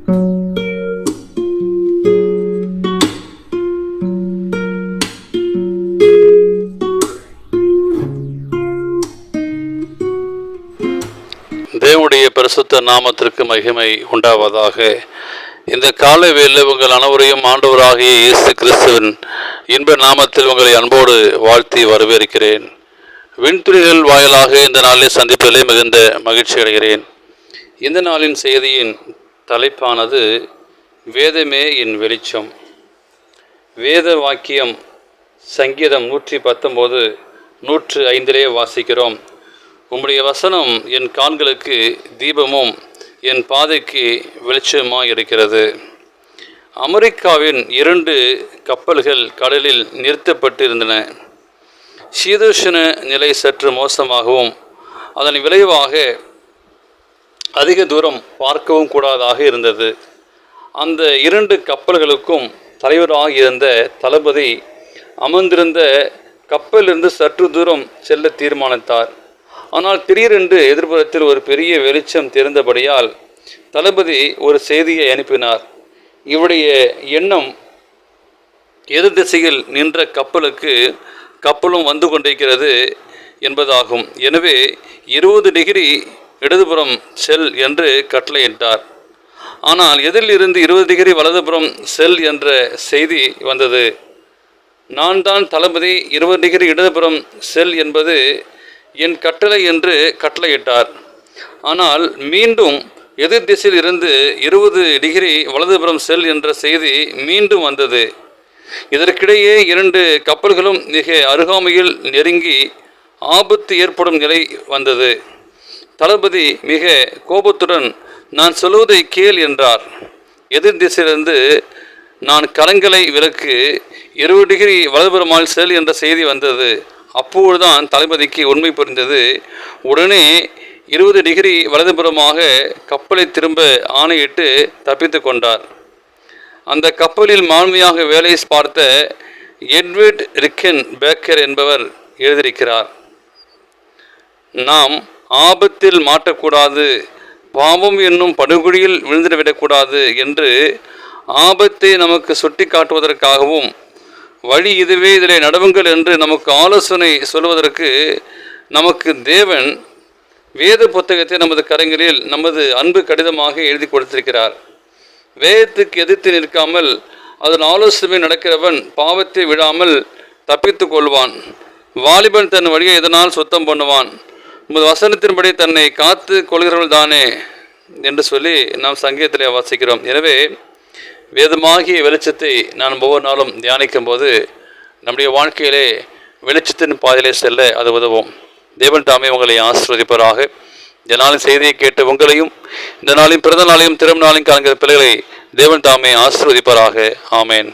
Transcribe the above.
தேவனுடைய பரிசுத்த நாமத்திற்கு மகிமை உண்டாவதாக. இந்த காலை வேளையில் உங்கள் அனைவரையும் ஆண்டவராகிய இயேசு கிறிஸ்துவின் இன்ப நாமத்தில் உங்களை அன்போடு வாழ்த்தி வரவேற்கிறேன். விண்துளிகள் வாயிலாக இந்த நாளில் சந்திப்பதிலே மிகுந்த மகிழ்ச்சி அடைகிறேன். இந்த நாளின் செய்தியின் தலைப்பானது வேதமே என் வெளிச்சம். வேத வாக்கியம் சங்கீதம் 119, 105 வாசிக்கிறோம். உம்முடைய வசனம் என் கால்களுக்கு தீபமும் என் பாதைக்கு வெளிச்சமாக இருக்கிறது. அமெரிக்காவின் 2 கப்பல்கள் கடலில் நிறுத்தப்பட்டிருந்தன. சீதோஷ்ண நிலை சற்று மோசமாகவும் அதன் விளைவாக அதிக தூரம் பார்க்கவும் கூடாதாக இருந்தது. அந்த 2 கப்பல்களுக்கும் தலைவராக இருந்த தளபதி அமர்ந்திருந்த கப்பலிலிருந்து சற்று தூரம் செல்ல தீர்மானித்தார். ஆனால் திடீரென்று எதிர்ப்புறத்தில் ஒரு பெரிய வெளிச்சம் தெரிந்தபடியால் தளபதி ஒரு செய்தியை அனுப்பினார். இவருடைய எண்ணம் எதிர் திசையில் நின்ற கப்பலும் வந்து கொண்டிருக்கிறது என்பதாகும். எனவே 20 டிகிரி இடதுபுறம் செல் என்று கட்டளையிட்டார். ஆனால் எதிரிலிருந்து 20 டிகிரி வலதுபுறம் செல் என்ற செய்தி வந்தது. நான் தான் தளபதி, 20 டிகிரி இடதுபுறம் செல் என்பது என் கட்டளை என்று கட்டளையிட்டார். ஆனால் மீண்டும் எதிர் திசையில் இருந்து 20 டிகிரி வலதுபுறம் செல் என்ற செய்தி மீண்டும் வந்தது. இதற்கிடையே 2 கப்பல்களும் மிக அருகாமையில் நெருங்கி ஆபத்து ஏற்படும் நிலை வந்தது. தளபதி மிக கோபத்துடன் நான் சொல்வதை கேள் என்றார். எதிர் திசையிலிருந்து நான் கரங்களை விலக்கு, 20 டிகிரி வலதுபுறமால் செல் என்ற செய்தி வந்தது. அப்போதுதான் தளபதிக்கு உண்மை புரிந்தது. உடனே 20 டிகிரி வலதுபுறமாக கப்பலை திரும்ப ஆணையிட்டு தப்பித்து கொண்டார். அந்த கப்பலில் மாண்மையாக வேலை பார்த்த எட்வர்ட் ரிக்கன் பேக்கர் என்பவர் எழுதியிருக்கிறார், நாம் ஆபத்தில் மாட்டக்கூடாது, பாவம் என்னும் படுகொலியில் விழுந்துவிடக்கூடாது என்று ஆபத்தை நமக்கு சுட்டி காட்டுவதற்காகவும் வழி இதுவே, இதில் நடவுங்கள் என்று நமக்கு ஆலோசனை சொல்வதற்கு நமக்கு தேவன் வேத புத்தகத்தை நமது கரங்களில் நமது அன்பு கடிதமாக எழுதி கொடுத்திருக்கிறார். வேதத்துக்கு எதிர்த்து நிற்காமல் அதன் ஆலோசனை நடக்கிறவன் பாவத்தை விடாமல் தப்பித்து கொள்வான். வாலிபன் தன் வழியை இதனால் சுத்தம் பண்ணுவான். நமது வசனத்தின்படி தன்னை காத்து கொள்கிறவர்கள் தானே என்று சொல்லி நாம் சங்கீதத்திலே வாசிக்கிறோம். எனவே வேதமாகிய வெளிச்சத்தை நான் ஒவ்வொரு நாளும் தியானிக்கும் போது நம்முடைய வாழ்க்கையிலே வெளிச்சத்தின் பாதையிலே செல்ல அது உதவும். தேவன் தாமே உங்களை ஆசீர்வதிப்பாராக. இந்த நாளின் செய்தியை கேட்டு உங்களையும் இந்த நாளின் பிறந்த நாளையும் திரும்ப நாளையும் காண்கிற பிள்ளைகளை தேவன் தாமே ஆசீர்வதிப்பாராக. ஆமேன்.